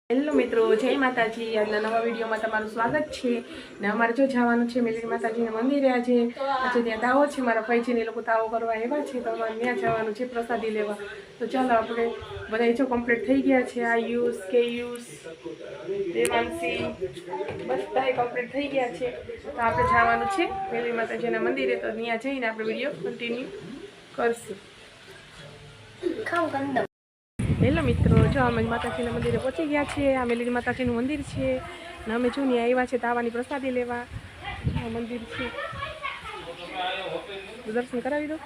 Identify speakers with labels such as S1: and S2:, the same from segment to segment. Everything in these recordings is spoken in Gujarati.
S1: હેલો મિત્રો, જય માતાજી। આજના નવા વિડીયોમાં તમારું સ્વાગત છે ને અમારે જો જવાનું છે મેલડી માતાજીના મંદિરે। આજે ત્યાં દાવો છે, મારા ભાઈજીને લોકો દાવો કરવા આવ્યા છે તો અમારે ત્યાં જવાનું છે પ્રસાદી લેવા। તો ચાલો આપણે બધા જો કમ્પ્લીટ થઈ ગયા છે। આયુષ, કેયુષ, દેવાંશી બધા કમ્પ્લીટ થઈ ગયા છે તો આપણે જવાનું છે મેલડી માતાજીના મંદિરે। તો ત્યાં જઈને આપણે વિડીયો કન્ટિન્યુ કરશું। હેલો મિત્રો, જો અમે માતાજીના મંદિરે પહોંચી ગયા છીએ। આ મેલડી માતાજીનું મંદિર છે ને અમે જો ત્યાં આવ્યા છે દાવાની પ્રસાદી લેવા। આ મંદિર છે, દર્શન કરાવી દો।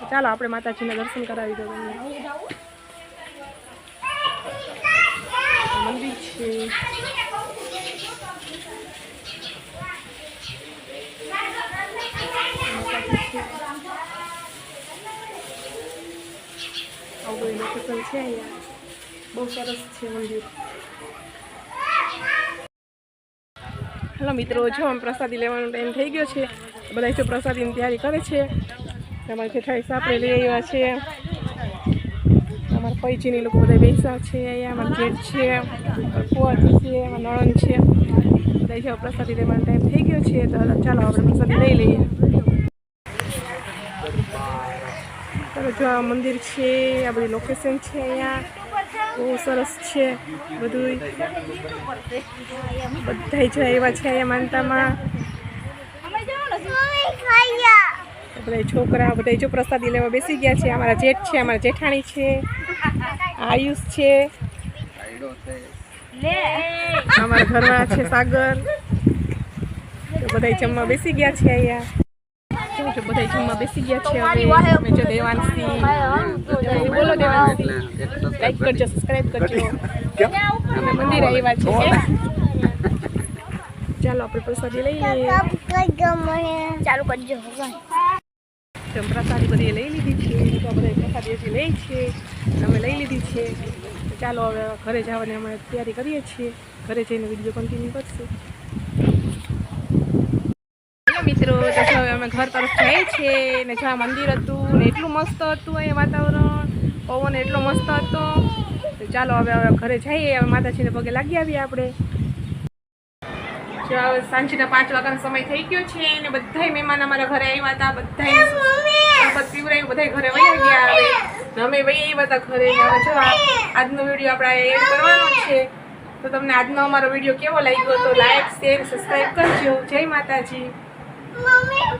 S1: ચાલો આપણે માતાજીના દર્શન કરાવી દો તમને। મંદિર છે, આવું લોકેશન છે અહીંયા, બહુ સરસ છે મંદિર। હેલો મિત્રો, જો આમ પ્રસાદી લેવાનો ટાઈમ થઈ ગયો છે, બધા જો પ્રસાદીની તૈયારી કરે છે। અમારા જેઠાઈ સાપડે લઈ આવ્યા છે, અમારા પૈજીની લોકો બધા બેસા છે અહીંયા। અમારા જેઠ છે, ફુવાજી છે, અમારા નણંદ છે, બધા જો પ્રસાદી લેવાનો ટાઈમ થઈ ગયો છે તો ચાલો આપણે પ્રસાદી લઈ લઈએ। જો આ મંદિર છે, આ બધી લોકેશન છે અહીંયા, બહુ સરસ છે બધું। બધા જો એવા છે અહીંયા માનતામાં, બધા છોકરા બધા જો પ્રસાદી લેવા બેસી ગયા છે। અમારા જેઠ છે, અમારા જેઠાણી છે, આયુષ છે, અમારા ઘરવાળા છે સાગર, તો બધા જમવા બેસી ગયા છે અહીંયા। બધા જમવા બેસી ગયા છે। હવે અમે જો દેવાંશી, બોલો દેવાંશી, લાઈક કરજો, સબસ્ક્રાઇબ કરજો। અમે મંદિરે આવ્યા છે, ચાલો આપણે પ્રસાદી લઈ લઈએ।
S2: ચાલુ કરજો,
S1: પ્રસાદી બધી લઈ લીધી છે, તો બધા પ્રસાદી હજી લે છે, અમે લઈ લીધી છે। ચાલો હવે ઘરે જવાની અમે તૈયારી કરીએ છીએ, ઘરે જઈને વિડીયો કન્ટિન્યુ કરશું। મિત્રો, તો હવે અમે ઘર તરફ જઈએ છીએ ને જ્યાં મંદિર હતું ને એટલું મસ્ત હતું અહીંયા વાતાવરણ, પવન એટલો મસ્ત હતો। તો ચાલો હવે ઘરે જઈએ, હવે માતાજીને પગે લાગી આવીએ આપણે। જો હવે સાંજના 5 વાગ્યાનો સમય થઈ ગયો છે ને બધા મહેમાન અમારા ઘરે આવ્યા હતા, બધા પીવરાયું, બધા ઘરે વયા ગયા। હવે અમે વહી આવ્યા હતા ઘરે। હવે જો આજનો વિડીયો આપણે એડ કરવાનો છે, તો તમને આજનો અમારો વિડીયો કેવો લાગ્યો તો લાઈક, શેર, સબસ્ક્રાઈબ કરજો। જય માતાજી।